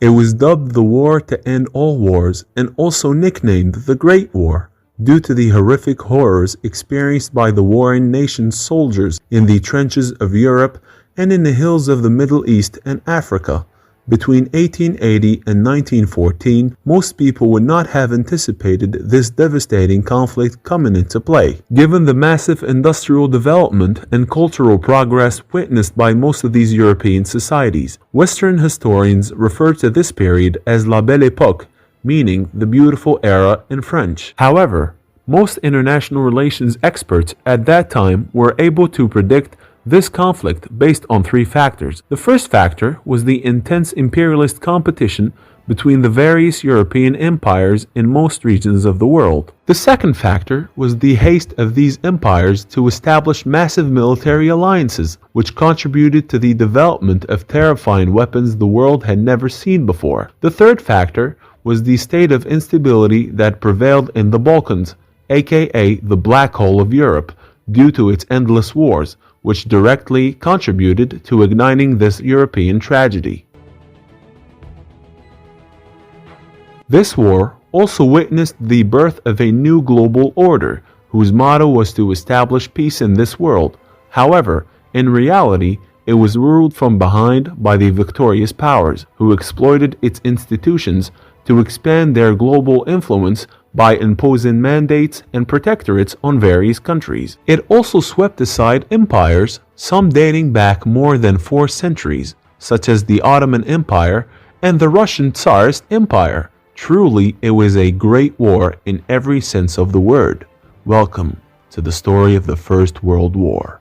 It was dubbed the War to End All Wars and also nicknamed the Great War, due to the horrific horrors experienced by the warring nations' soldiers in the trenches of Europe and in the hills of the Middle East and Africa. Between 1880 and 1914, most people would not have anticipated this devastating conflict coming into play. Given the massive industrial development and cultural progress witnessed by most of these European societies, Western historians refer to this period as La Belle Époque, meaning the beautiful era in French. However, most international relations experts at that time were able to predict this conflict based on three factors. The first factor was the intense imperialist competition between the various European empires in most regions of the world. The second factor was the haste of these empires to establish massive military alliances, which contributed to the development of terrifying weapons the world had never seen before. The third factor was the state of instability that prevailed in the Balkans, aka the Black Hole of Europe, due to its endless wars, which directly contributed to igniting this European tragedy. This war also witnessed the birth of a new global order, whose motto was to establish peace in this world. However, in reality, it was ruled from behind by the victorious powers, who exploited its institutions to expand their global influence by imposing mandates and protectorates on various countries. It also swept aside empires, some dating back more than 4 centuries, such as the Ottoman Empire and the Russian Tsarist Empire. Truly, it was a great war in every sense of the word. Welcome to the story of the First World War.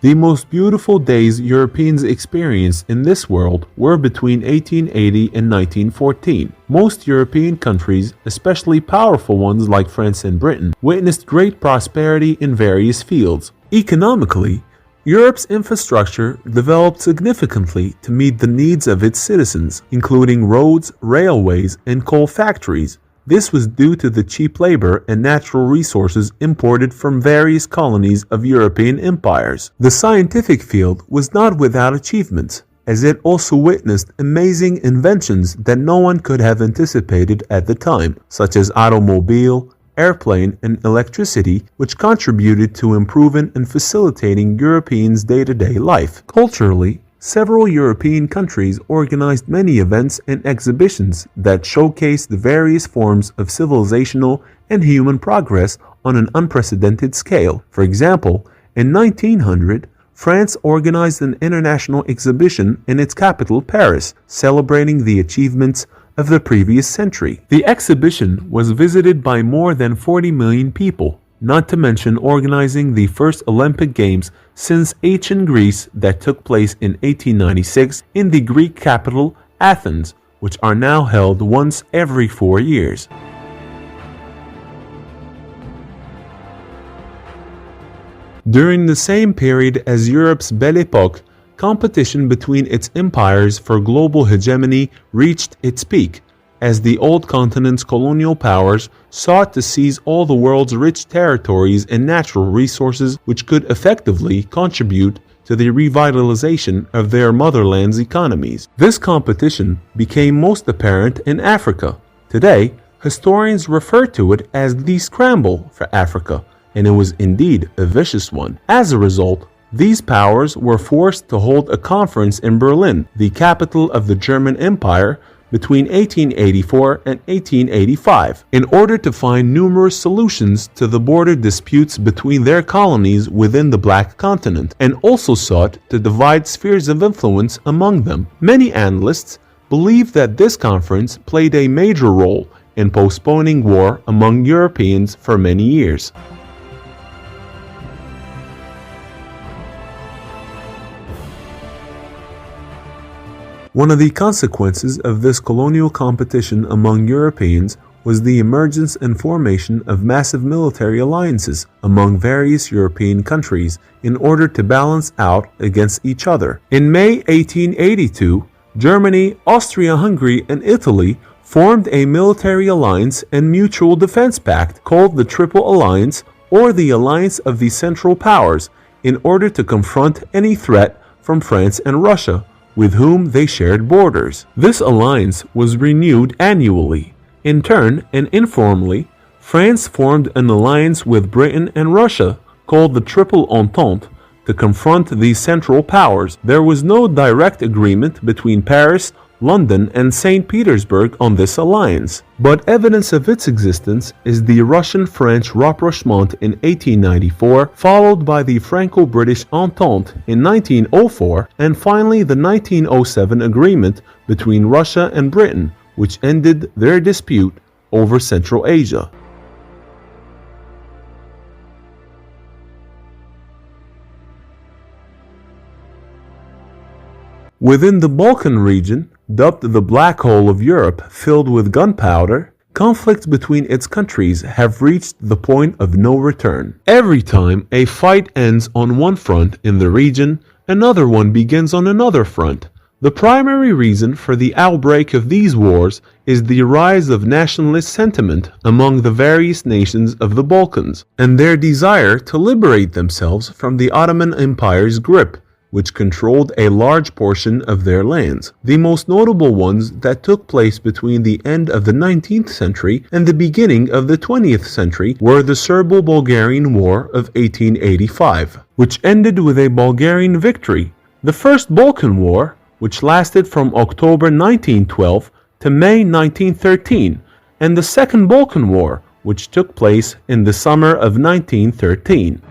The most beautiful days Europeans experienced in this world were between 1880 and 1914. Most European countries, especially powerful ones like France and Britain, witnessed great prosperity in various fields. Economically, Europe's infrastructure developed significantly to meet the needs of its citizens, including roads, railways, and coal factories. This was due to the cheap labor and natural resources imported from various colonies of European empires. The scientific field was not without achievements, as it also witnessed amazing inventions that no one could have anticipated at the time, such as automobile, airplane, and electricity, which contributed to improving and facilitating Europeans' day-to-day life. Culturally, several European countries organized many events and exhibitions that showcased the various forms of civilizational and human progress on an unprecedented scale. For example, in 1900, France organized an international exhibition in its capital, Paris, celebrating the achievements of the previous century. The exhibition was visited by more than 40 million people, not to mention organizing the first Olympic Games since ancient Greece that took place in 1896 in the Greek capital Athens, which are now held once every 4 years. During the same period as Europe's Belle Époque, competition between its empires for global hegemony reached its peak, as the old continent's colonial powers sought to seize all the world's rich territories and natural resources, which could effectively contribute to the revitalization of their motherland's economies. This competition became most apparent in Africa. Today, historians refer to it as the scramble for Africa, and it was indeed a vicious one. As a result, these powers were forced to hold a conference in Berlin, the capital of the German Empire, between 1884 and 1885, in order to find numerous solutions to the border disputes between their colonies within the Black Continent, and also sought to divide spheres of influence among them. Many analysts believe that this conference played a major role in postponing war among Europeans for many years. One of the consequences of this colonial competition among Europeans was the emergence and formation of massive military alliances among various European countries in order to balance out against each other. In May 1882, Germany, Austria-Hungary, and Italy formed a military alliance and mutual defense pact called the Triple Alliance, or the Alliance of the Central Powers, in order to confront any threat from France and Russia, with whom they shared borders. This alliance was renewed annually. In turn, and informally, France formed an alliance with Britain and Russia, called the Triple Entente, to confront these Central Powers. There was no direct agreement between Paris, London, and St. Petersburg on this alliance, but evidence of its existence is the Russian-French rapprochement in 1894, followed by the Franco-British Entente in 1904, and finally the 1907 agreement between Russia and Britain, which ended their dispute over Central Asia. Within the Balkan region, dubbed the Black Hole of Europe, filled with gunpowder, conflicts between its countries have reached the point of no return. Every time a fight ends on one front in the region, another one begins on another front. The primary reason for the outbreak of these wars is the rise of nationalist sentiment among the various nations of the Balkans, and their desire to liberate themselves from the Ottoman Empire's grip, which controlled a large portion of their lands. The most notable ones that took place between the end of the 19th century and the beginning of the 20th century were the Serbo-Bulgarian War of 1885, which ended with a Bulgarian victory, the First Balkan War, which lasted from October 1912 to May 1913, and the Second Balkan War, which took place in the summer of 1913.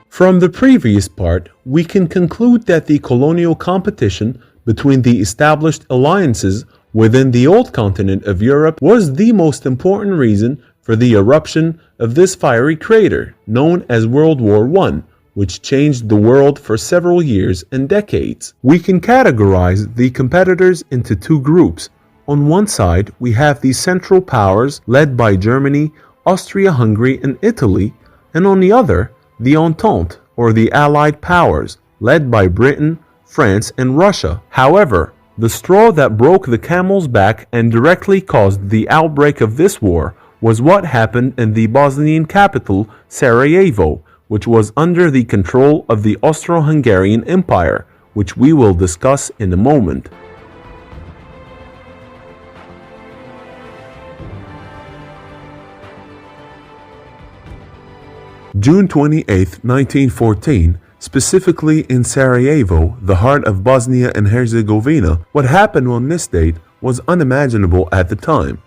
From the previous part, we can conclude that the colonial competition between the established alliances within the old continent of Europe was the most important reason for the eruption of this fiery crater, known as World War I, which changed the world for several years and decades. We can categorize the competitors into two groups. On one side, we have the Central Powers led by Germany, Austria-Hungary, and Italy, and on the other, the Entente, or the Allied Powers, led by Britain, France, and Russia. However, the straw that broke the camel's back and directly caused the outbreak of this war was what happened in the Bosnian capital, Sarajevo, which was under the control of the Austro-Hungarian Empire, which we will discuss in a moment. June 28, 1914, specifically in Sarajevo, the heart of Bosnia and Herzegovina, what happened on this date was unimaginable at the time.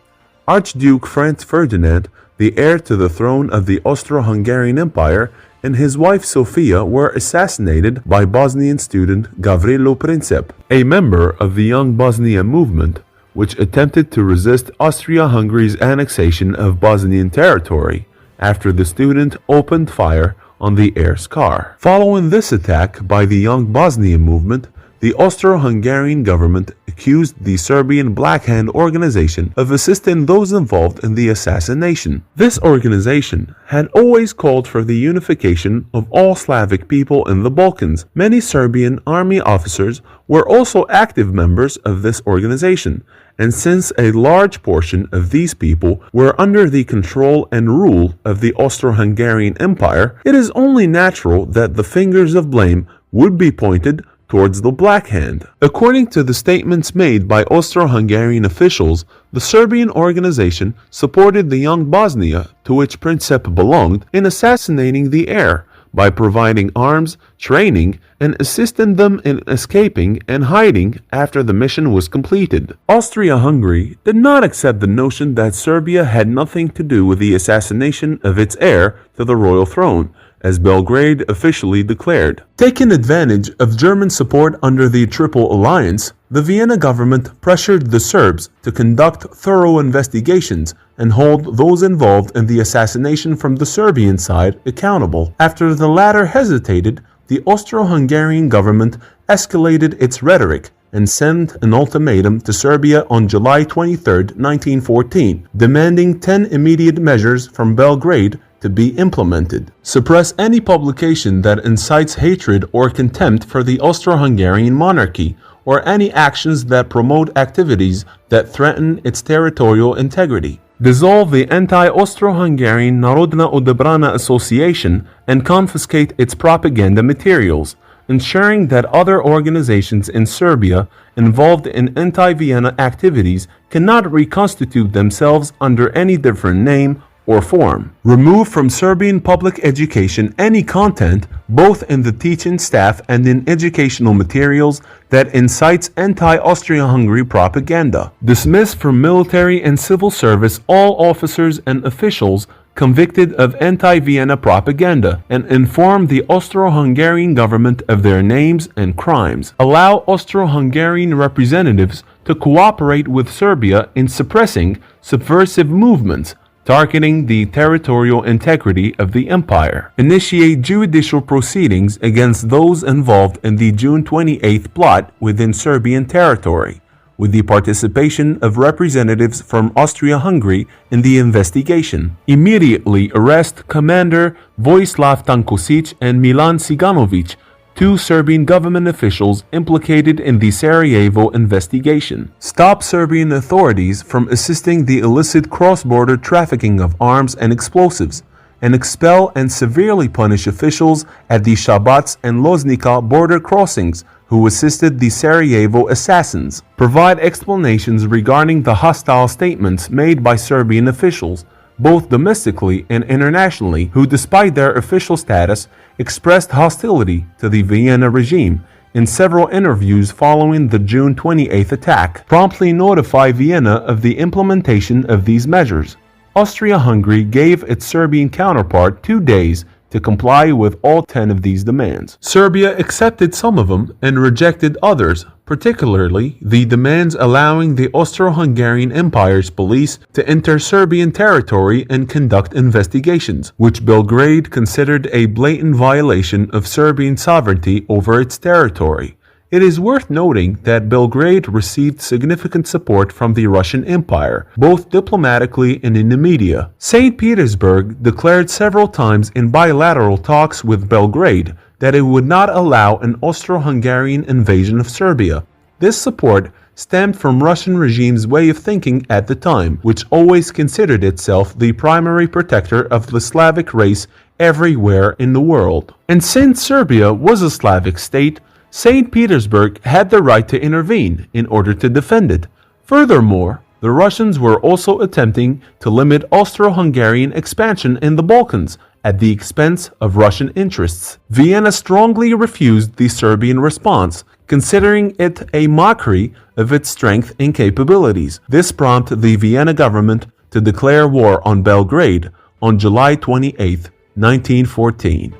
Archduke Franz Ferdinand, the heir to the throne of the Austro-Hungarian Empire, and his wife Sofia were assassinated by Bosnian student Gavrilo Princip, a member of the Young Bosnia movement, which attempted to resist Austria-Hungary's annexation of Bosnian territory, after the student opened fire on the heir's car. Following this attack by the Young Bosnia movement, the Austro-Hungarian government accused the Serbian Black Hand organization of assisting those involved in the assassination. This organization had always called for the unification of all Slavic people in the Balkans. Many Serbian army officers were also active members of this organization, and since a large portion of these people were under the control and rule of the Austro-Hungarian Empire, it is only natural that the fingers of blame would be pointed towards the Black Hand. According to the statements made by Austro-Hungarian officials, the Serbian organization supported the Young Bosnia, to which Princip belonged, in assassinating the heir, by providing arms, training, and assisting them in escaping and hiding after the mission was completed. Austria-Hungary did not accept the notion that Serbia had nothing to do with the assassination of its heir to the royal throne, as Belgrade officially declared. Taking advantage of German support under the Triple Alliance, the Vienna government pressured the Serbs to conduct thorough investigations and hold those involved in the assassination from the Serbian side accountable. After the latter hesitated, the Austro-Hungarian government escalated its rhetoric and sent an ultimatum to Serbia on July 23, 1914, demanding 10 immediate measures from Belgrade to be implemented. Suppress any publication that incites hatred or contempt for the Austro-Hungarian monarchy, or any actions that promote activities that threaten its territorial integrity. Dissolve the anti-Austro-Hungarian Narodna Odebrana Association and confiscate its propaganda materials, ensuring that other organizations in Serbia involved in anti-Vienna activities cannot reconstitute themselves under any different name or form. Remove from Serbian public education any content, both in the teaching staff and in educational materials, that incites anti-Austria-Hungary propaganda. Dismiss from military and civil service all officers and officials convicted of anti-Vienna propaganda, and inform the Austro-Hungarian government of their names and crimes. Allow Austro-Hungarian representatives to cooperate with Serbia in suppressing subversive movements targeting the territorial integrity of the empire. Initiate judicial proceedings against those involved in the June 28th plot within Serbian territory, with the participation of representatives from Austria-Hungary in the investigation. Immediately arrest Commander Vojislav Tankosic and Milan Ciganovic, two Serbian government officials implicated in the Sarajevo investigation. Stop Serbian authorities from assisting the illicit cross-border trafficking of arms and explosives, and expel and severely punish officials at the Shabac and Loznica border crossings who assisted the Sarajevo assassins. Provide explanations regarding the hostile statements made by Serbian officials, both domestically and internationally, who despite their official status expressed hostility to the Vienna regime in several interviews following the June 28th attack. Promptly notify Vienna of the implementation of these measures. Austria-Hungary gave its Serbian counterpart 2 days to comply with all 10 of these demands. Serbia accepted some of them and rejected others, particularly the demands allowing the Austro-Hungarian Empire's police to enter Serbian territory and conduct investigations, which Belgrade considered a blatant violation of Serbian sovereignty over its territory. It is worth noting that Belgrade received significant support from the Russian Empire, both diplomatically and in the media. St. Petersburg declared several times in bilateral talks with Belgrade that it would not allow an Austro-Hungarian invasion of Serbia. This support stemmed from Russian regime's way of thinking at the time, which always considered itself the primary protector of the Slavic race everywhere in the world. And since Serbia was a Slavic state, St. Petersburg had the right to intervene in order to defend it. Furthermore, the Russians were also attempting to limit Austro-Hungarian expansion in the Balkans at the expense of Russian interests. Vienna strongly refused the Serbian response, considering it a mockery of its strength and capabilities. This prompted the Vienna government to declare war on Belgrade on July 28, 1914.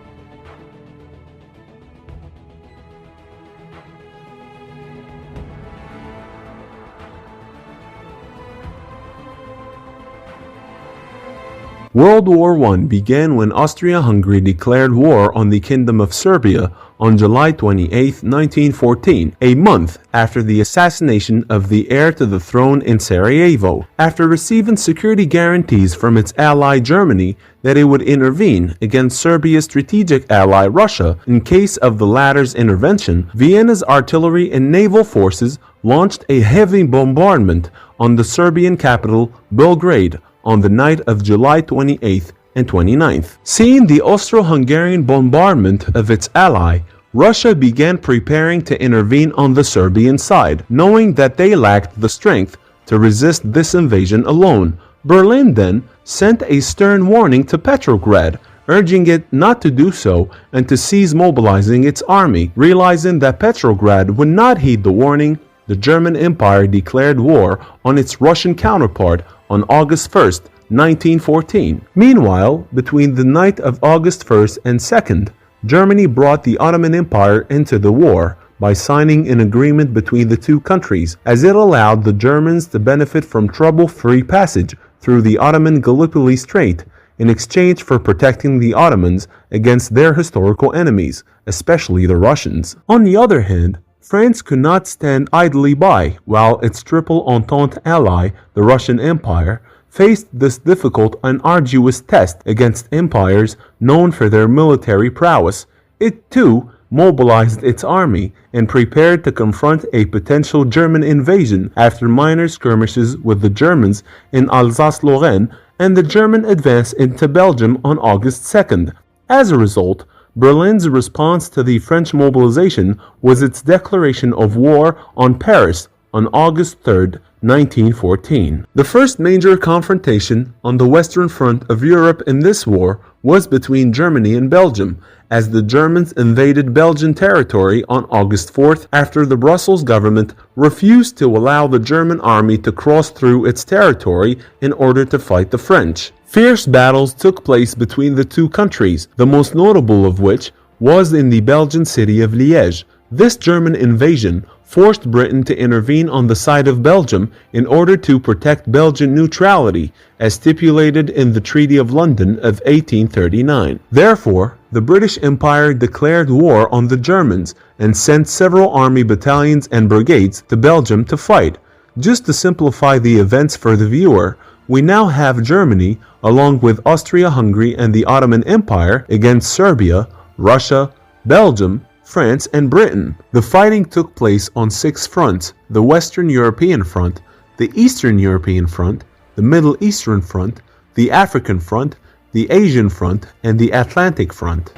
World War I began when Austria-Hungary declared war on the Kingdom of Serbia on July 28, 1914, a month after the assassination of the heir to the throne in Sarajevo. After receiving security guarantees from its ally Germany that it would intervene against Serbia's strategic ally Russia in case of the latter's intervention, Vienna's artillery and naval forces launched a heavy bombardment on the Serbian capital, Belgrade, on the night of July 28th and 29th. Seeing the Austro-Hungarian bombardment of its ally, Russia began preparing to intervene on the Serbian side, knowing that they lacked the strength to resist this invasion alone. Berlin then sent a stern warning to Petrograd, urging it not to do so and to cease mobilizing its army. Realizing that Petrograd would not heed the warning, the German Empire declared war on its Russian counterpart on August 1st, 1914. Meanwhile, between the night of August 1st and 2nd, Germany brought the Ottoman Empire into the war by signing an agreement between the two countries, as it allowed the Germans to benefit from trouble-free passage through the Ottoman Gallipoli Strait in exchange for protecting the Ottomans against their historical enemies, especially the Russians. On the other hand, France could not stand idly by while its Triple Entente ally, the Russian Empire, faced this difficult and arduous test against empires known for their military prowess. It too mobilized its army and prepared to confront a potential German invasion after minor skirmishes with the Germans in Alsace-Lorraine and the German advance into Belgium on August 2nd. As a result, Berlin's response to the French mobilization was its declaration of war on Paris on August 3, 1914. The first major confrontation on the Western Front of Europe in this war was between Germany and Belgium, as the Germans invaded Belgian territory on August 4th after the Brussels government refused to allow the German army to cross through its territory in order to fight the French. Fierce battles took place between the two countries, the most notable of which was in the Belgian city of Liège. This German invasion forced Britain to intervene on the side of Belgium in order to protect Belgian neutrality, as stipulated in the Treaty of London of 1839. Therefore, the British Empire declared war on the Germans and sent several army battalions and brigades to Belgium to fight. Just to simplify the events for the viewer, we now have Germany, along with Austria-Hungary and the Ottoman Empire, against Serbia, Russia, Belgium, France, and Britain. The fighting took place on 6 fronts: the Western European Front, the Eastern European Front, the Middle Eastern Front, the African Front, the Asian Front, and the Atlantic Front.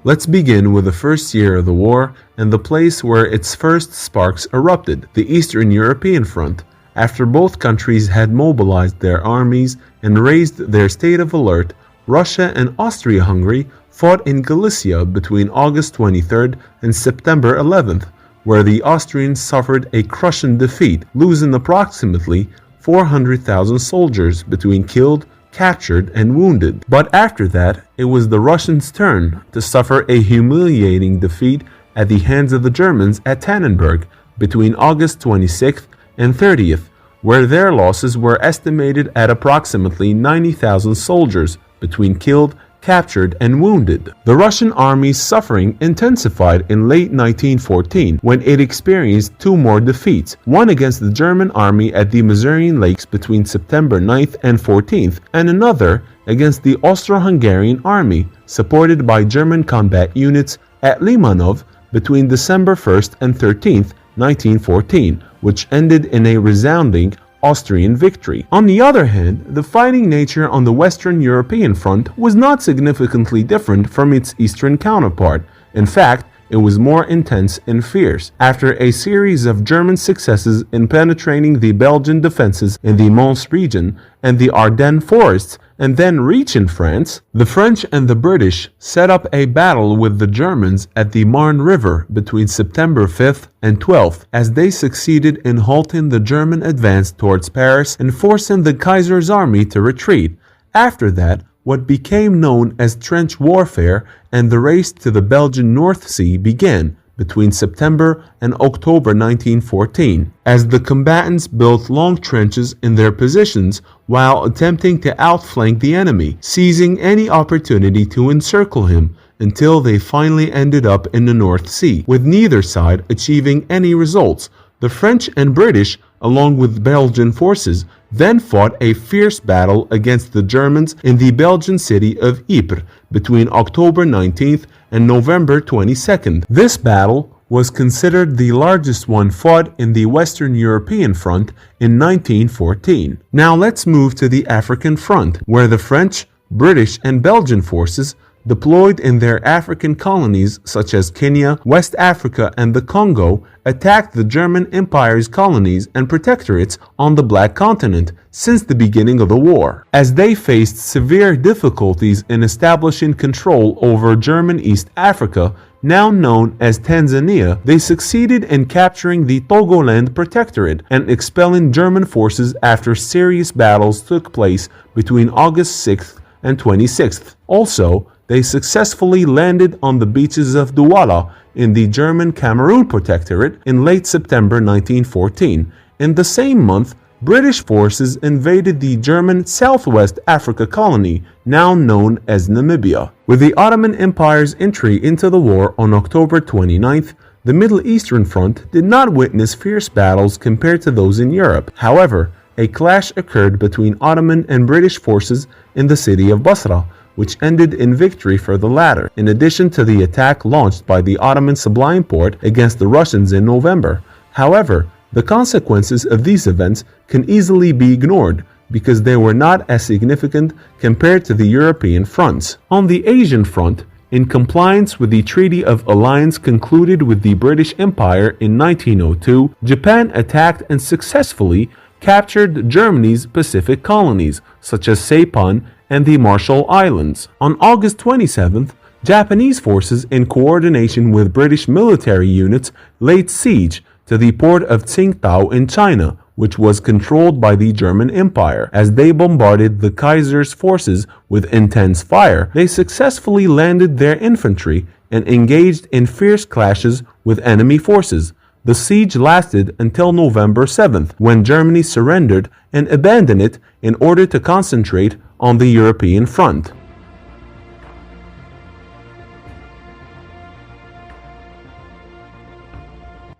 Let's begin with the first year of the war and the place where its first sparks erupted, the Eastern European Front. After both countries had mobilized their armies and raised their state of alert, Russia and Austria-Hungary fought in Galicia between August 23rd and September 11th, where the Austrians suffered a crushing defeat, losing approximately 400,000 soldiers between killed, captured, and wounded. But after that, it was the Russians' turn to suffer a humiliating defeat at the hands of the Germans at Tannenberg between August 26th and 30th, where their losses were estimated at approximately 90,000 soldiers between killed, captured, and wounded. The Russian army's suffering intensified in late 1914 when it experienced 2 more defeats, one against the German army at the Masurian Lakes between September 9th and 14th, and another against the Austro-Hungarian army, supported by German combat units at Limanov between December 1st and 13th, 1914, which ended in a resounding Austrian victory. On the other hand, the fighting nature on the Western European front was not significantly different from its eastern counterpart. In fact, it was more intense and fierce. After a series of German successes in penetrating the Belgian defenses in the Mons region and the Ardennes forests, and then reaching France, the French and the British set up a battle with the Germans at the Marne River between September 5th and 12th, as they succeeded in halting the German advance towards Paris and forcing the Kaiser's army to retreat. After that, what became known as trench warfare and the race to the Belgian North Sea began between September and October 1914, as the combatants built long trenches in their positions while attempting to outflank the enemy, seizing any opportunity to encircle him until they finally ended up in the North Sea, with neither side achieving any results. The French and British, along with Belgian forces, then fought a fierce battle against the Germans in the Belgian city of Ypres between October 19th and November 22nd. This battle was considered the largest one fought in the Western European front in 1914. Now let's move to the African front, where the French, British, and Belgian forces deployed in their African colonies such as Kenya, West Africa, and the Congo, attacked the German Empire's colonies and protectorates on the Black Continent since the beginning of the war. As they faced severe difficulties in establishing control over German East Africa, now known as Tanzania, they succeeded in capturing the Togoland Protectorate and expelling German forces after serious battles took place between August 6th and 26th. Also, they successfully landed on the beaches of Douala in the German Cameroon Protectorate in late September 1914. In the same month, British forces invaded the German Southwest Africa colony, now known as Namibia. With the Ottoman Empire's entry into the war on October 29th, the Middle Eastern Front did not witness fierce battles compared to those in Europe. However, a clash occurred between Ottoman and British forces in the city of Basra, which ended in victory for the latter, in addition to the attack launched by the Ottoman Sublime Porte against the Russians in November. However, the consequences of these events can easily be ignored because they were not as significant compared to the European fronts. On the Asian front, in compliance with the Treaty of Alliance concluded with the British Empire in 1902, Japan attacked and successfully captured Germany's Pacific colonies, such as Saipan and the Marshall Islands. On August 27th, Japanese forces, in coordination with British military units, laid siege to the port of Tsingtao in China, which was controlled by the German Empire. As they bombarded the Kaiser's forces with intense fire, they successfully landed their infantry and engaged in fierce clashes with enemy forces. The siege lasted until November 7th, when Germany surrendered and abandoned it in order to concentrate on the European front.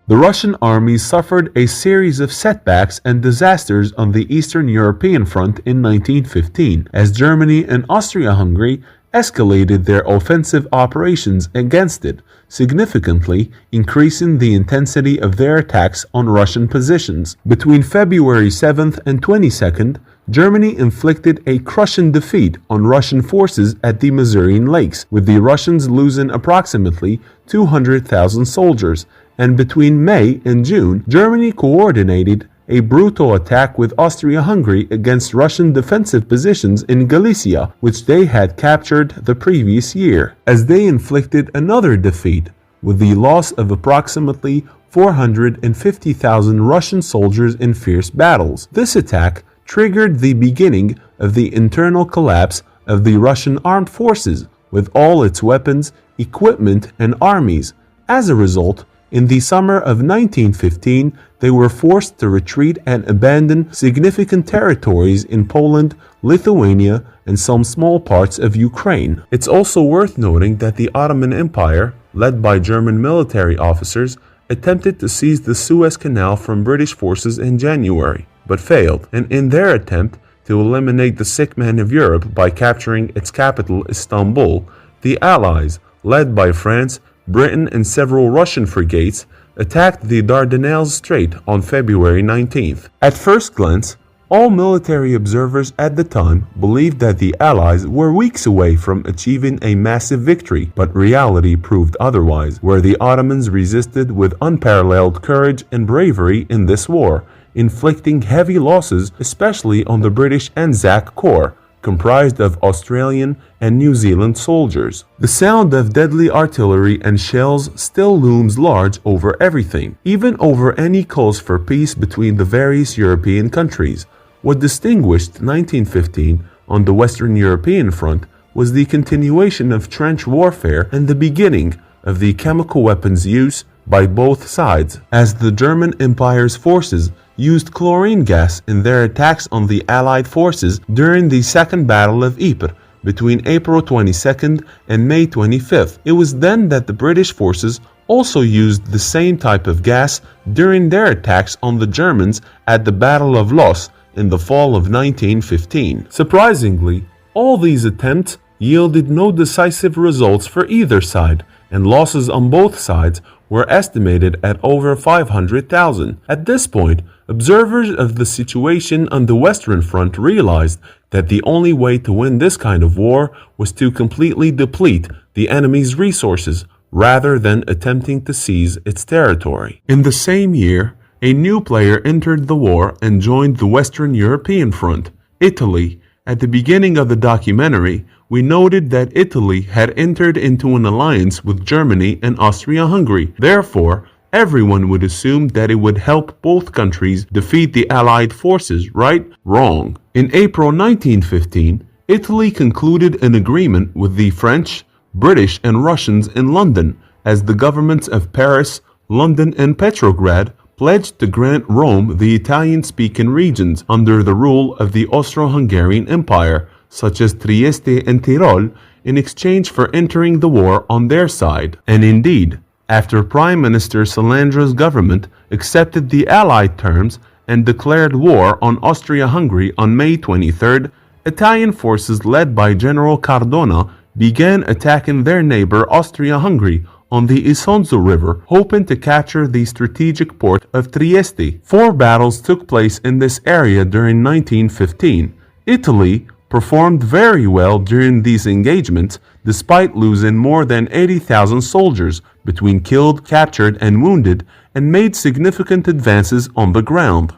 The Russian army suffered a series of setbacks and disasters on the Eastern European front in 1915, as Germany and Austria-Hungary escalated their offensive operations against it, significantly increasing the intensity of their attacks on Russian positions. Between February 7th and 22nd, Germany inflicted a crushing defeat on Russian forces at the Masurian Lakes, with the Russians losing approximately 200,000 soldiers. And between May and June, Germany coordinated a brutal attack with Austria-Hungary against Russian defensive positions in Galicia, which they had captured the previous year, as they inflicted another defeat, with the loss of approximately 450,000 Russian soldiers in fierce battles. This attack triggered the beginning of the internal collapse of the Russian armed forces, with all its weapons, equipment, and armies. As a result, in the summer of 1915, they were forced to retreat and abandon significant territories in Poland, Lithuania, and some small parts of Ukraine. It's also worth noting that the Ottoman Empire, led by German military officers, attempted to seize the Suez Canal from British forces in January, but failed, and in their attempt to eliminate the sick man of Europe by capturing its capital, Istanbul, the Allies, led by France, Britain, and several Russian frigates, attacked the Dardanelles Strait on February 19th. At first glance, all military observers at the time believed that the Allies were weeks away from achieving a massive victory, but reality proved otherwise, where the Ottomans resisted with unparalleled courage and bravery in this war, inflicting heavy losses especially on the British Anzac Corps, comprised of Australian and New Zealand soldiers. The sound of deadly artillery and shells still looms large over everything, even over any calls for peace between the various European countries. What distinguished 1915 on the Western European front was the continuation of trench warfare and the beginning of the chemical weapons use by both sides, as the German Empire's forces used chlorine gas in their attacks on the Allied forces during the Second Battle of Ypres between April 22nd and May 25th. It was then that the British forces also used the same type of gas during their attacks on the Germans at the Battle of Loos in the fall of 1915. Surprisingly, all these attempts yielded no decisive results for either side, and losses on both sides were estimated at over 500,000. At this point, observers of the situation on the Western Front realized that the only way to win this kind of war was to completely deplete the enemy's resources rather than attempting to seize its territory. In the same year, a new player entered the war and joined the Western European Front, Italy. At the beginning of the documentary, we noted that Italy had entered into an alliance with Germany and Austria-Hungary. Therefore, everyone would assume that it would help both countries defeat the Allied forces, right? Wrong. In April 1915, Italy concluded an agreement with the French, British, and Russians in London as the governments of Paris, London, and Petrograd pledged to grant Rome the Italian-speaking regions under the rule of the Austro-Hungarian Empire, such as Trieste and Tyrol, in exchange for entering the war on their side. And indeed, after Prime Minister Salandra's government accepted the Allied terms and declared war on Austria-Hungary on May 23rd, Italian forces led by General Cardona began attacking their neighbor Austria-Hungary on the Isonzo River, hoping to capture the strategic port of Trieste. 4 battles took place in this area during 1915. Italy performed very well during these engagements, despite losing more than 80,000 soldiers between killed, captured, and wounded, and made significant advances on the ground.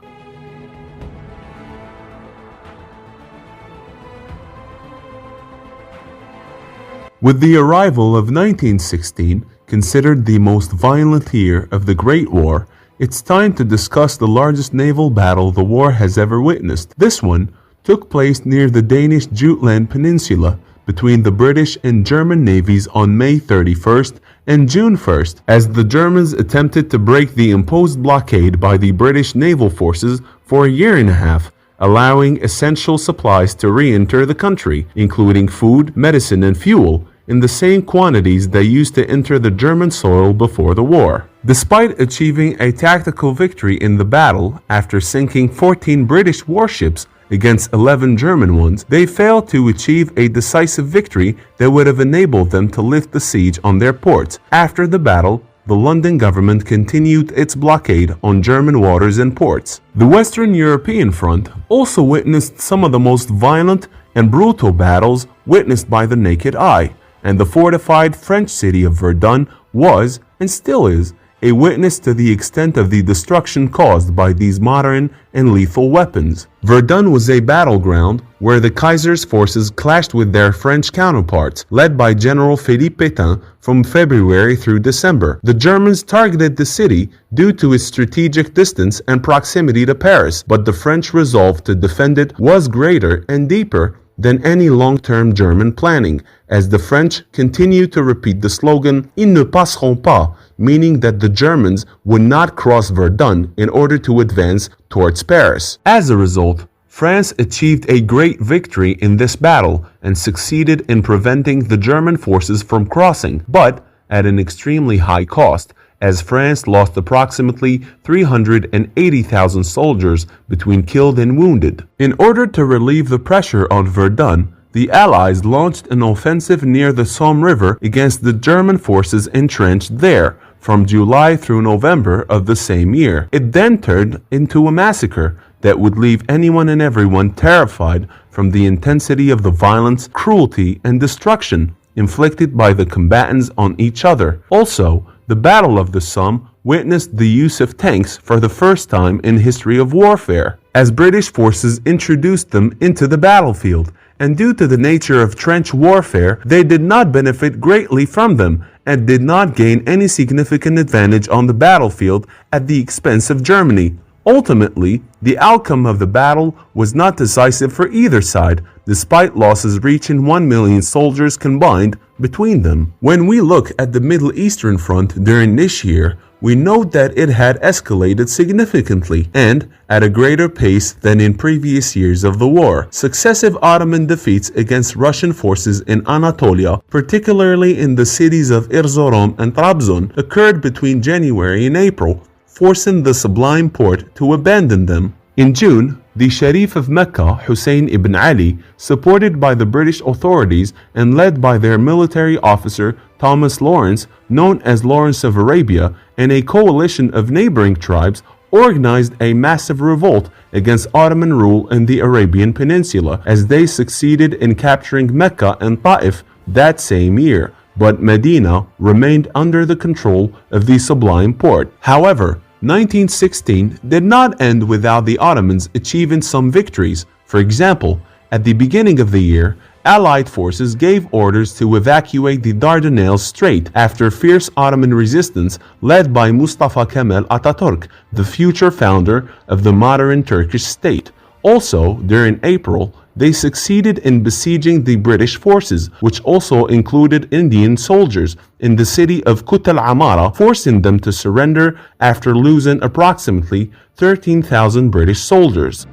With the arrival of 1916, considered the most violent year of the Great War, it's time to discuss the largest naval battle the war has ever witnessed. This one took place near the Danish Jutland Peninsula between the British and German navies on May 31st and June 1st, as the Germans attempted to break the imposed blockade by the British naval forces for a year and a half, allowing essential supplies to re-enter the country, including food, medicine, and fuel, in the same quantities they used to enter the German soil before the war. Despite achieving a tactical victory in the battle after sinking 14 British warships against 11 German ones, they failed to achieve a decisive victory that would have enabled them to lift the siege on their ports. After the battle, the London government continued its blockade on German waters and ports. The Western European front also witnessed some of the most violent and brutal battles witnessed by the naked eye, and the fortified French city of Verdun was, and still is, a witness to the extent of the destruction caused by these modern and lethal weapons. Verdun was a battleground where the Kaiser's forces clashed with their French counterparts, led by General Philippe Pétain, from February through December. The Germans targeted the city due to its strategic distance and proximity to Paris, but the French resolve to defend it was greater and deeper than any long-term German planning, as the French continued to repeat the slogan "Ils ne passeront pas," meaning that the Germans would not cross Verdun in order to advance towards Paris. As a result, France achieved a great victory in this battle and succeeded in preventing the German forces from crossing, but at an extremely high cost, as France lost approximately 380,000 soldiers between killed and wounded. In order to relieve the pressure on Verdun, the Allies launched an offensive near the Somme River against the German forces entrenched there from July through November of the same year. It then turned into a massacre that would leave anyone and everyone terrified from the intensity of the violence, cruelty, and destruction inflicted by the combatants on each other. Also, the Battle of the Somme witnessed the use of tanks for the first time in history of warfare, as British forces introduced them into the battlefield, and due to the nature of trench warfare, they did not benefit greatly from them and did not gain any significant advantage on the battlefield at the expense of Germany. Ultimately, the outcome of the battle was not decisive for either side, despite losses reaching 1 million soldiers combined between them. When we look at the Middle Eastern front during this year, we note that it had escalated significantly and at a greater pace than in previous years of the war. Successive Ottoman defeats against Russian forces in Anatolia, particularly in the cities of Erzurum and Trabzon, occurred between January and April, forcing the Sublime Porte to abandon them. In June, the Sharif of Mecca, Hussein ibn Ali, supported by the British authorities and led by their military officer Thomas Lawrence, known as Lawrence of Arabia, and a coalition of neighboring tribes, organized a massive revolt against Ottoman rule in the Arabian Peninsula, as they succeeded in capturing Mecca and Ta'if that same year, but Medina remained under the control of the Sublime Porte. However, 1916 did not end without the Ottomans achieving some victories. For example, at the beginning of the year, Allied forces gave orders to evacuate the Dardanelles Strait after fierce Ottoman resistance led by Mustafa Kemal Atatürk, the future founder of the modern Turkish state. Also, during April, they succeeded in besieging the British forces, which also included Indian soldiers, in the city of Kut al-Amara, forcing them to surrender after losing approximately 13,000 British soldiers.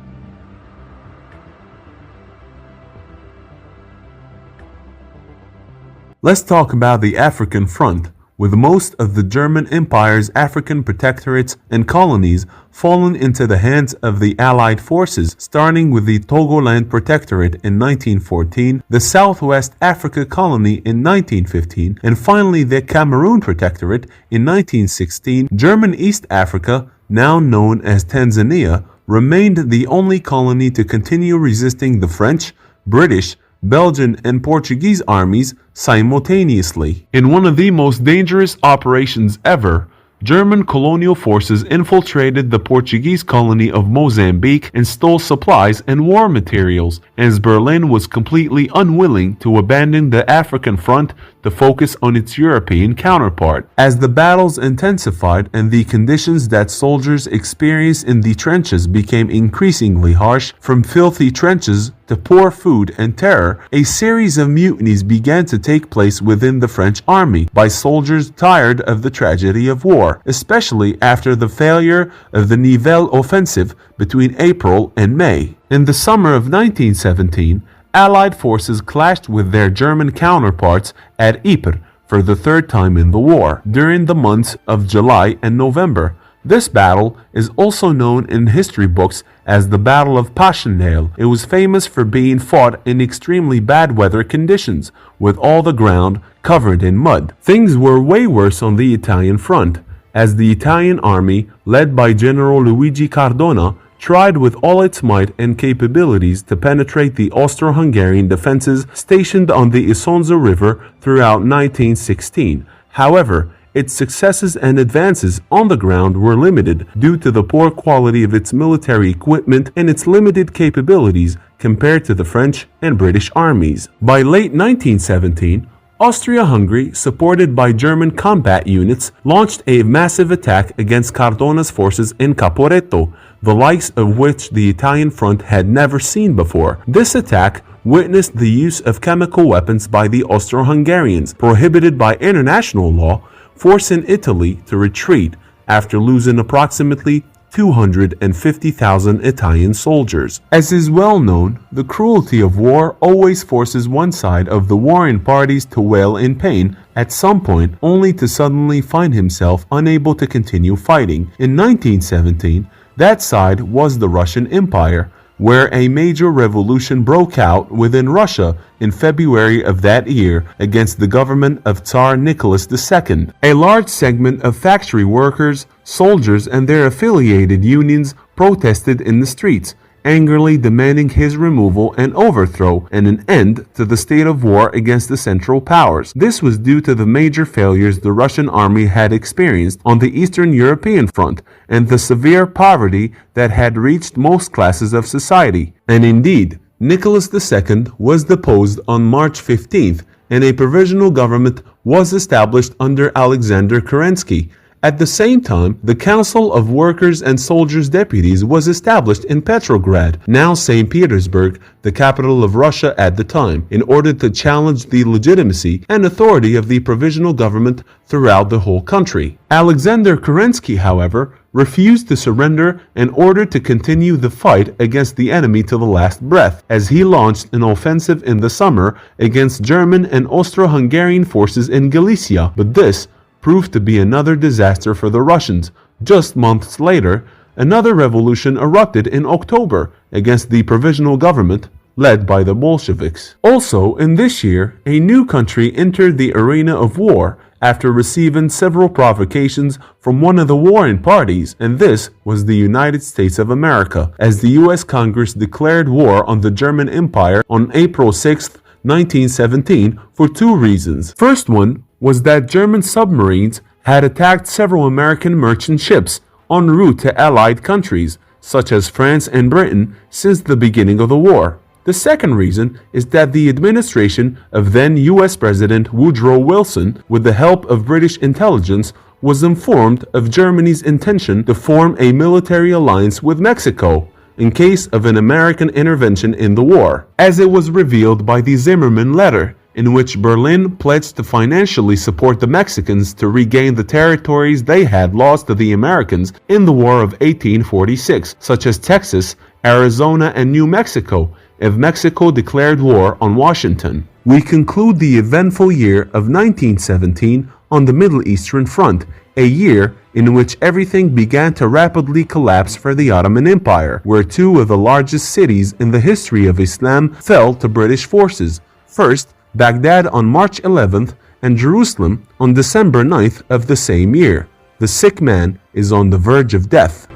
Let's talk about the African front, with most of the German Empire's African protectorates and colonies fallen into the hands of the Allied forces, starting with the Togoland Protectorate in 1914, the Southwest Africa Colony in 1915, and finally the Cameroon Protectorate in 1916. German East Africa, now known as Tanzania, remained the only colony to continue resisting the French, British, Belgian, and Portuguese armies simultaneously. In one of the most dangerous operations ever, German colonial forces infiltrated the Portuguese colony of Mozambique and stole supplies and war materials, as Berlin was completely unwilling to abandon the African front to focus on its European counterpart. As the battles intensified and the conditions that soldiers experienced in the trenches became increasingly harsh, from filthy trenches to poor food and terror, a series of mutinies began to take place within the French army by soldiers tired of the tragedy of war, especially after the failure of the Nivelle offensive between April and May. In the summer of 1917, Allied forces clashed with their German counterparts at Ypres for the third time in the war, during the months of July and November. This battle is also known in history books as the Battle of Passchendaele. It was famous for being fought in extremely bad weather conditions, with all the ground covered in mud. Things were way worse on the Italian front, as the Italian army, led by General Luigi Cardona, tried with all its might and capabilities to penetrate the Austro-Hungarian defenses stationed on the Isonzo River throughout 1916. However, its successes and advances on the ground were limited due to the poor quality of its military equipment and its limited capabilities compared to the French and British armies. By late 1917, Austria-Hungary, supported by German combat units, launched a massive attack against Cardona's forces in Caporetto, the likes of which the Italian front had never seen before. This attack witnessed the use of chemical weapons by the Austro-Hungarians, prohibited by international law, forcing Italy to retreat after losing approximately 250,000 Italian soldiers. As is well known, the cruelty of war always forces one side of the warring parties to wail in pain at some point, only to suddenly find himself unable to continue fighting. In 1917, that side was the Russian Empire, where a major revolution broke out within Russia in February of that year against the government of Tsar Nicholas II. A large segment of factory workers, soldiers, and their affiliated unions protested in the streets, angrily demanding his removal and overthrow and an end to the state of war against the Central Powers. This was due to the major failures the Russian army had experienced on the Eastern European front and the severe poverty that had reached most classes of society. And indeed, Nicholas II was deposed on March 15th and a provisional government was established under Alexander Kerensky. At the same time, the Council of Workers and Soldiers Deputies was established in Petrograd, now St. Petersburg, the capital of Russia at the time, in order to challenge the legitimacy and authority of the provisional government throughout the whole country. Alexander Kerensky, however, refused to surrender and ordered to continue the fight against the enemy to the last breath, as he launched an offensive in the summer against German and Austro-Hungarian forces in Galicia. But this proved to be another disaster for the Russians. Just months later, another revolution erupted in October against the provisional government led by the Bolsheviks. Also, in this year, a new country entered the arena of war after receiving several provocations from one of the warring parties, and this was the United States of America, as the U.S. Congress declared war on the German Empire on April 6, 1917, for two reasons. First one was that German submarines had attacked several American merchant ships en route to Allied countries, such as France and Britain, since the beginning of the war. The second reason is that the administration of then U.S. President Woodrow Wilson, with the help of British intelligence, was informed of Germany's intention to form a military alliance with Mexico, in case of an American intervention in the war, as it was revealed by the Zimmerman letter, in which Berlin pledged to financially support the Mexicans to regain the territories they had lost to the Americans in the War of 1846, such as Texas, Arizona, and New Mexico, if Mexico declared war on Washington. We conclude the eventful year of 1917 on the Middle Eastern Front, a year in which everything began to rapidly collapse for the Ottoman Empire, where two of the largest cities in the history of Islam fell to British forces. First, Baghdad on March 11th and Jerusalem on December 9th of the same year. The sick man is on the verge of death.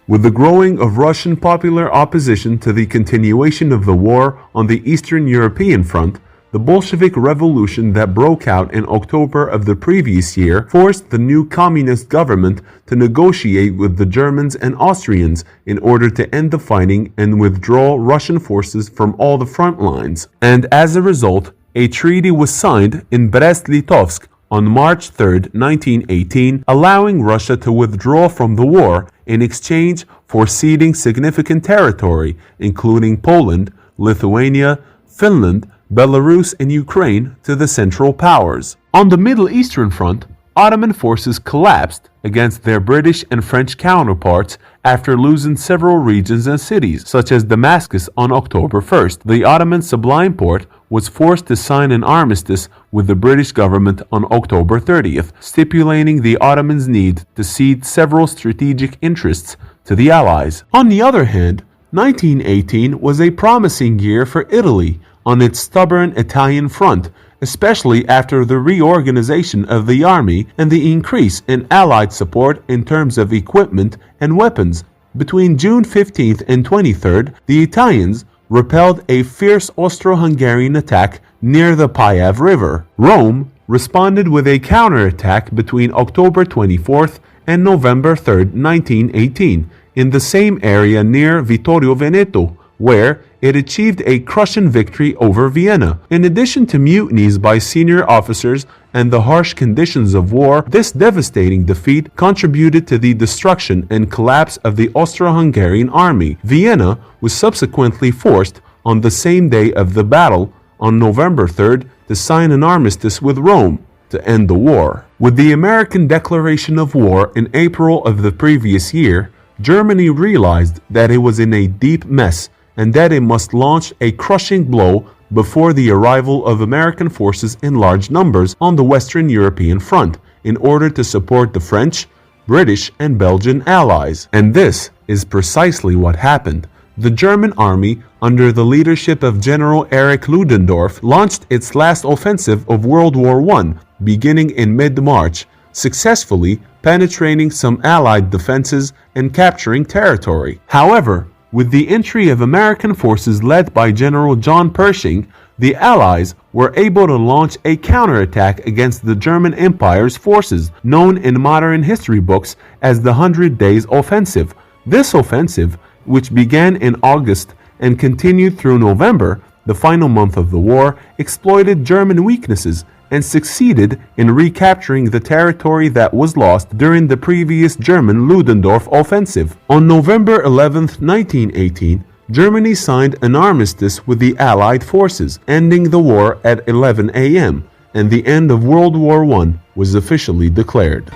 With the growing of Russian popular opposition to the continuation of the war on the Eastern European front, the Bolshevik Revolution that broke out in October of the previous year forced the new communist government to negotiate with the Germans and Austrians in order to end the fighting and withdraw Russian forces from all the front lines. And as a result, a treaty was signed in Brest-Litovsk on March 3, 1918, allowing Russia to withdraw from the war in exchange for ceding significant territory, including Poland, Lithuania, Finland, Belarus, and Ukraine, to the Central Powers. On the Middle Eastern front, Ottoman forces collapsed against their British and French counterparts after losing several regions and cities, such as Damascus on October 1st. The Ottoman Sublime Porte was forced to sign an armistice with the British government on October 30th, stipulating the Ottomans' need to cede several strategic interests to the Allies. On the other hand, 1918 was a promising year for Italy on its stubborn Italian front, especially after the reorganization of the army and the increase in Allied support in terms of equipment and weapons. Between June 15th and 23rd, the Italians repelled a fierce Austro-Hungarian attack near the Piave River. Rome responded with a counterattack between October 24th and November 3rd, 1918, in the same area near Vittorio Veneto, where it achieved a crushing victory over Vienna. In addition to mutinies by senior officers and the harsh conditions of war, this devastating defeat contributed to the destruction and collapse of the Austro-Hungarian army. Vienna was subsequently forced, on the same day of the battle, on November 3rd, to sign an armistice with Rome to end the war. With the American declaration of war in April of the previous year, Germany realized that it was in a deep mess and that it must launch a crushing blow before the arrival of American forces in large numbers on the Western European front in order to support the French, British, and Belgian allies. And this is precisely what happened. The German army, under the leadership of General Erich Ludendorff, launched its last offensive of World War I, beginning in mid-March, successfully penetrating some Allied defenses and capturing territory. However, with the entry of American forces led by General John Pershing, the Allies were able to launch a counterattack against the German Empire's forces, known in modern history books as the 100 Days Offensive. This offensive, which began in August and continued through November, the final month of the war, exploited German weaknesses and succeeded in recapturing the territory that was lost during the previous German Ludendorff offensive. On November 11, 1918, Germany signed an armistice with the Allied forces, ending the war at 11 a.m., and the end of World War I was officially declared.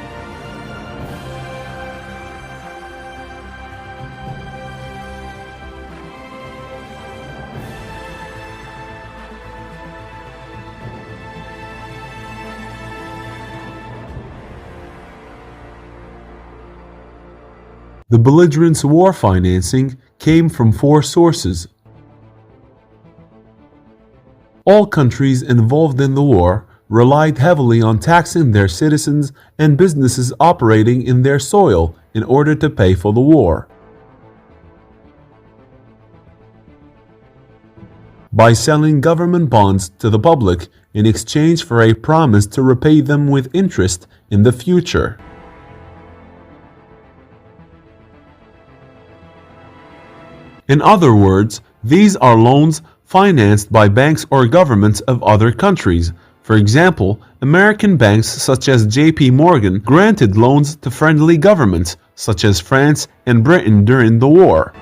The belligerents' war financing came from four sources. All countries involved in the war relied heavily on taxing their citizens and businesses operating in their soil in order to pay for the war. By selling government bonds to the public in exchange for a promise to repay them with interest in the future. In other words, these are loans financed by banks or governments of other countries, For example, American banks such as JP Morgan granted loans to friendly governments such as France and Britain during the war.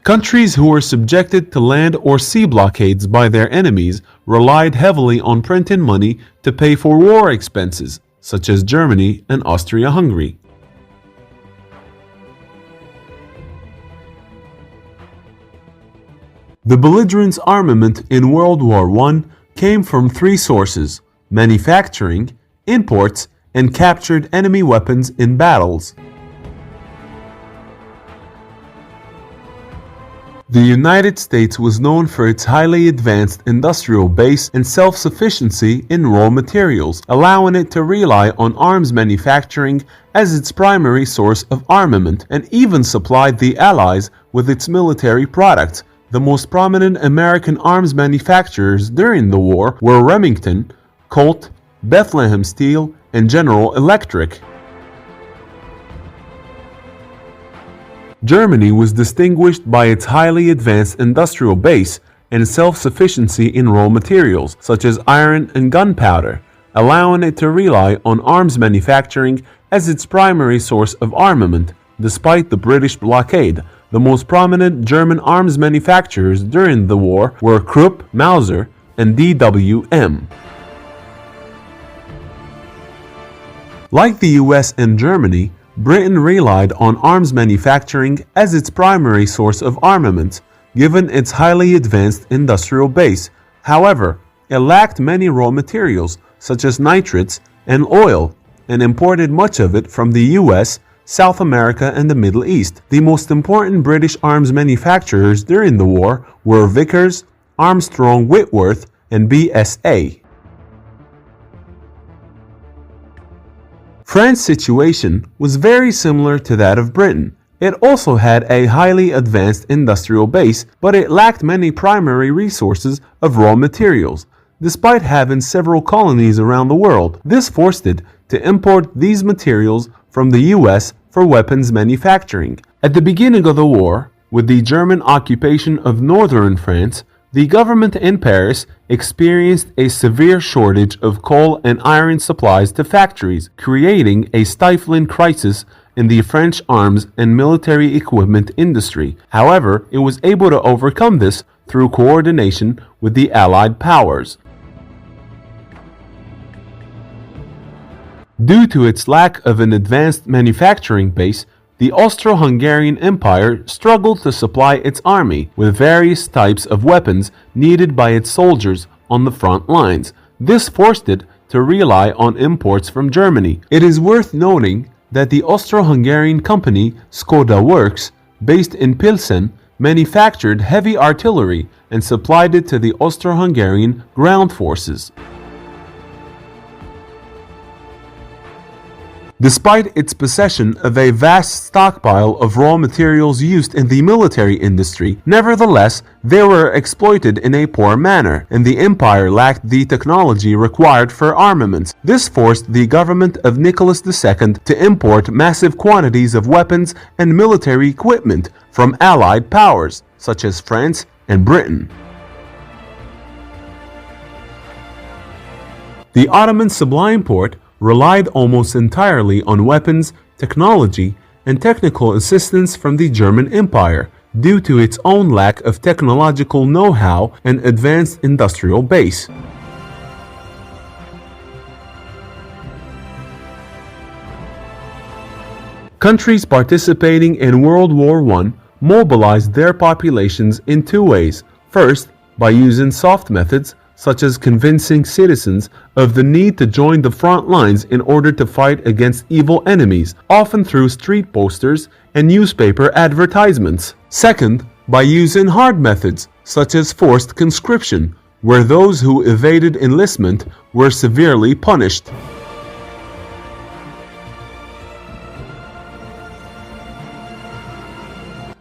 Countries who were subjected to land or sea blockades by their enemies relied heavily on printing money to pay for war expenses, such as Germany and Austria-Hungary. The belligerents' armament in World War I came from three sources: manufacturing, imports, and captured enemy weapons in battles. The United States was known for its highly advanced industrial base and self-sufficiency in raw materials, allowing it to rely on arms manufacturing as its primary source of armament, and even supplied the Allies with its military products. The most prominent American arms manufacturers during the war were Remington, Colt, Bethlehem Steel, and General Electric. Germany was distinguished by its highly advanced industrial base and self-sufficiency in raw materials, such as iron and gunpowder, allowing it to rely on arms manufacturing as its primary source of armament, despite the British blockade. The most prominent German arms manufacturers during the war were Krupp, Mauser, and DWM. Like the US and Germany, Britain relied on arms manufacturing as its primary source of armament, given its highly advanced industrial base. However, it lacked many raw materials, such as nitrates and oil, and imported much of it from the US, South America, and the Middle East. The most important British arms manufacturers during the war were Vickers, Armstrong Whitworth, and BSA. France's situation was very similar to that of Britain. It also had a highly advanced industrial base, but it lacked many primary resources of raw materials. Despite having several colonies around the world, this forced it to import these materials from the US for weapons manufacturing. At the beginning of the war, with the German occupation of northern France, the government in Paris experienced a severe shortage of coal and iron supplies to factories, creating a stifling crisis in the French arms and military equipment industry. However, it was able to overcome this through coordination with the Allied powers. Due to its lack of an advanced manufacturing base, the Austro-Hungarian Empire struggled to supply its army with various types of weapons needed by its soldiers on the front lines. This forced it to rely on imports from Germany. It is worth noting that the Austro-Hungarian company Skoda Works, based in Pilsen, manufactured heavy artillery and supplied it to the Austro-Hungarian ground forces. Despite its possession of a vast stockpile of raw materials used in the military industry, nevertheless, they were exploited in a poor manner, and the empire lacked the technology required for armaments. This forced the government of Nicholas II to import massive quantities of weapons and military equipment from Allied powers, such as France and Britain. The Ottoman Sublime Porte relied almost entirely on weapons, technology, and technical assistance from the German Empire due to its own lack of technological know-how and advanced industrial base. Countries participating in World War I mobilized their populations in two ways. First, by using soft methods, such as convincing citizens of the need to join the front lines in order to fight against evil enemies, often through street posters and newspaper advertisements. Second, by using hard methods, such as forced conscription, where those who evaded enlistment were severely punished.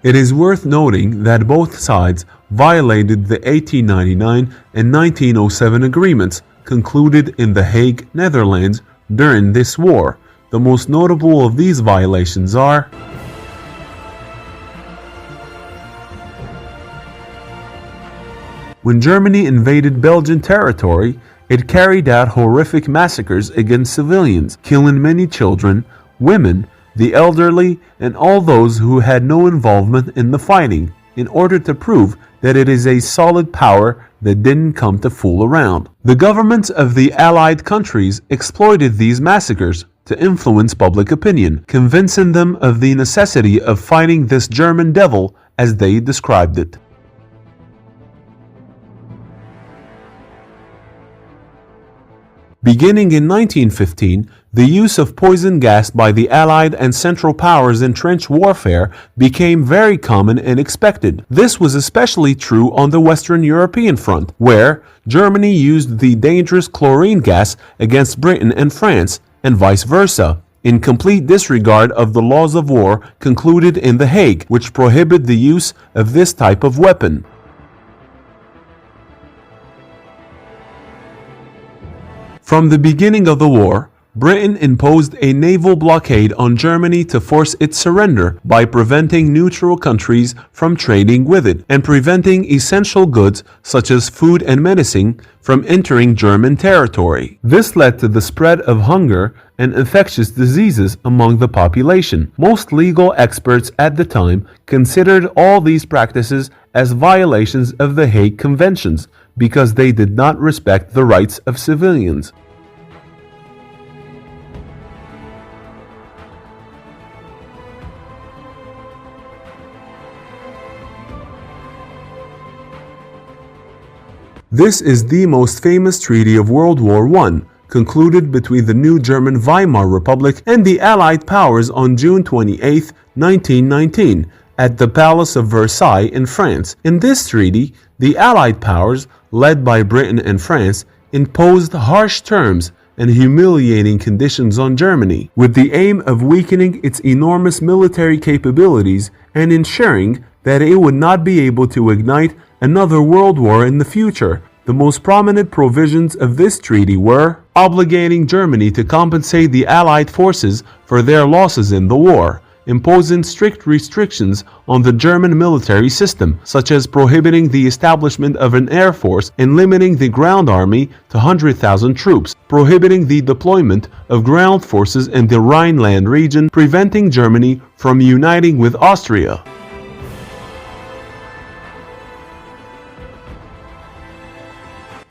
It is worth noting that both sides violated the 1899 and 1907 agreements concluded in The Hague, Netherlands during this war. The most notable of these violations are When Germany invaded Belgian territory, it carried out horrific massacres against civilians, killing many children, women, the elderly, and all those who had no involvement in the fighting, in order to prove that it is a solid power that didn't come to fool around. The governments of the Allied countries exploited these massacres to influence public opinion, convincing them of the necessity of fighting this German devil as they described it. Beginning in 1915, the use of poison gas by the Allied and Central Powers in trench warfare became very common and expected. This was especially true on the Western European front, where Germany used the dangerous chlorine gas against Britain and France, and vice versa, in complete disregard of the laws of war concluded in The Hague, which prohibit the use of this type of weapon. From the beginning of the war, Britain imposed a naval blockade on Germany to force its surrender by preventing neutral countries from trading with it and preventing essential goods such as food and medicine from entering German territory. This led to the spread of hunger and infectious diseases among the population. Most legal experts at the time considered all these practices as violations of the Hague Conventions because they did not respect the rights of civilians. This is the most famous treaty of World War I, concluded between the new German Weimar Republic and the Allied powers on June 28, 1919, at the Palace of Versailles in France. In this treaty, the Allied powers, led by Britain and France, imposed harsh terms and humiliating conditions on Germany, with the aim of weakening its enormous military capabilities and ensuring that it would not be able to ignite another world war in the future. The most prominent provisions of this treaty were obligating Germany to compensate the Allied forces for their losses in the war, imposing strict restrictions on the German military system, such as prohibiting the establishment of an air force and limiting the ground army to 100,000 troops, prohibiting the deployment of ground forces in the Rhineland region, preventing Germany from uniting with Austria.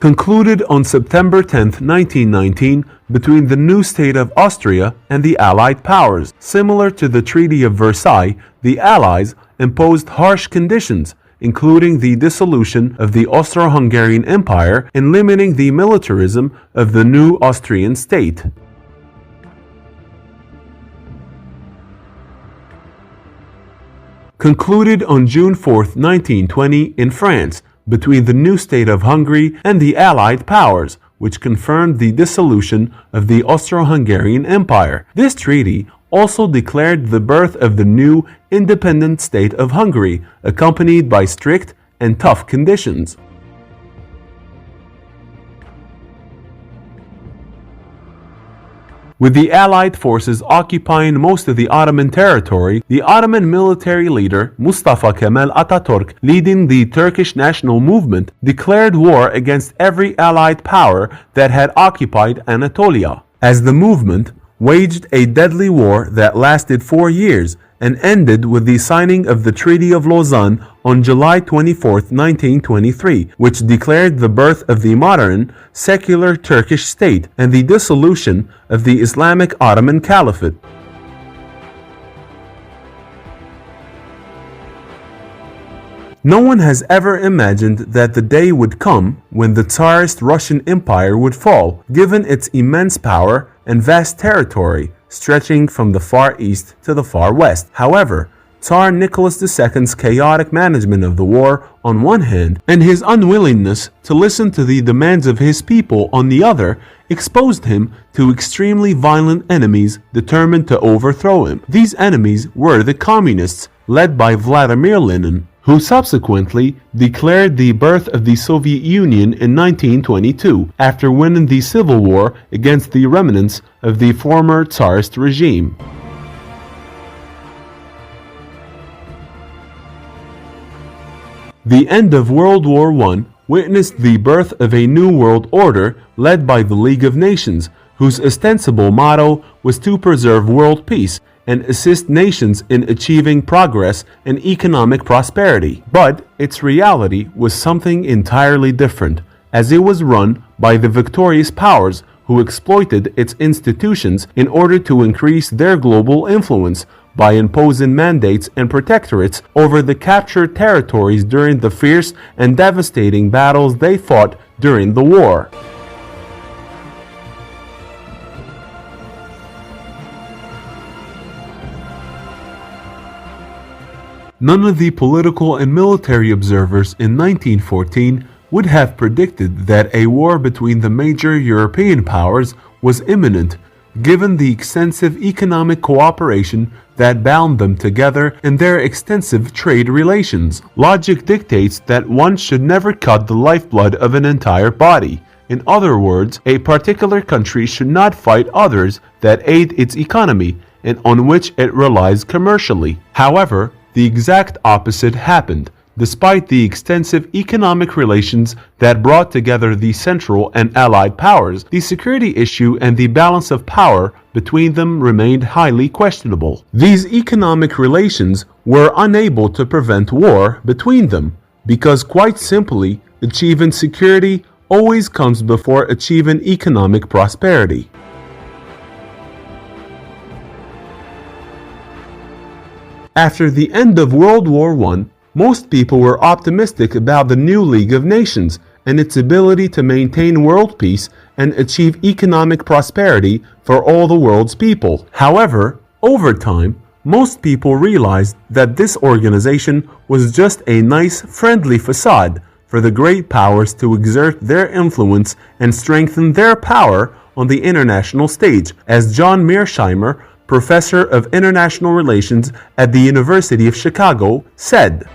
Concluded on September 10, 1919, between the new state of Austria and the Allied powers. Similar to the Treaty of Versailles, the Allies imposed harsh conditions, including the dissolution of the Austro-Hungarian Empire and limiting the militarism of the new Austrian state. Concluded on June 4, 1920, in France, between the new state of Hungary and the Allied powers, which confirmed the dissolution of the Austro-Hungarian Empire. This treaty also declared the birth of the new independent state of Hungary, accompanied by strict and tough conditions. With the Allied forces occupying most of the Ottoman territory, the Ottoman military leader Mustafa Kemal Atatürk, leading the Turkish national movement, declared war against every Allied power that had occupied Anatolia. As the movement waged a deadly war that lasted 4 years and ended with the signing of the Treaty of Lausanne on July 24, 1923, which declared the birth of the modern, secular Turkish state and the dissolution of the Islamic Ottoman Caliphate. No one has ever imagined that the day would come when the Tsarist Russian Empire would fall, given its immense power and vast territory stretching from the far east to the far west. However, Tsar Nicholas II's chaotic management of the war on one hand and his unwillingness to listen to the demands of his people on the other exposed him to extremely violent enemies determined to overthrow him. These enemies were the communists led by Vladimir Lenin, who subsequently declared the birth of the Soviet Union in 1922 after winning the civil war against the remnants of the former Tsarist regime. The end of World War I witnessed the birth of a new world order led by the League of Nations, whose ostensible motto was to preserve world peace and assist nations in achieving progress and economic prosperity. But its reality was something entirely different, as it was run by the victorious powers who exploited its institutions in order to increase their global influence by imposing mandates and protectorates over the captured territories during the fierce and devastating battles they fought during the war. None of the political and military observers in 1914 would have predicted that a war between the major European powers was imminent, given the extensive economic cooperation that bound them together and their extensive trade relations. Logic dictates that one should never cut the lifeblood of an entire body. In other words, a particular country should not fight others that aid its economy and on which it relies commercially. However, the exact opposite happened. Despite the extensive economic relations that brought together the Central and Allied powers, the security issue and the balance of power between them remained highly questionable. These economic relations were unable to prevent war between them, because quite simply, achieving security always comes before achieving economic prosperity. After the end of World War I, most people were optimistic about the new League of Nations and its ability to maintain world peace and achieve economic prosperity for all the world's people. However, over time, most people realized that this organization was just a nice, friendly facade for the great powers to exert their influence and strengthen their power on the international stage, as John Mearsheimer, professor of international relations at the University of Chicago, said.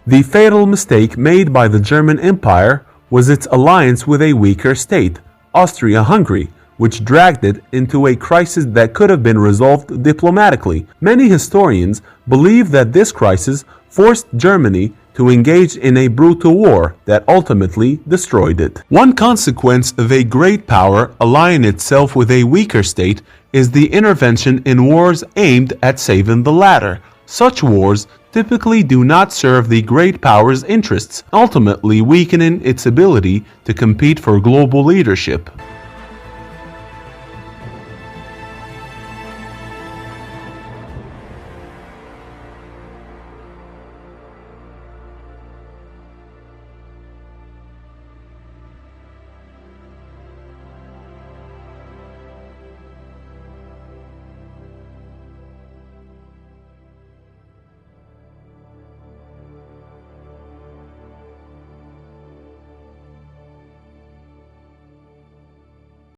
The fatal mistake made by the German Empire was its alliance with a weaker state, Austria-Hungary, which dragged it into a crisis that could have been resolved diplomatically. Many historians believe that this crisis forced Germany to engage in a brutal war that ultimately destroyed it. One consequence of a great power allying itself with a weaker state is the intervention in wars aimed at saving the latter. Such wars typically do not serve the great power's interests, ultimately weakening its ability to compete for global leadership.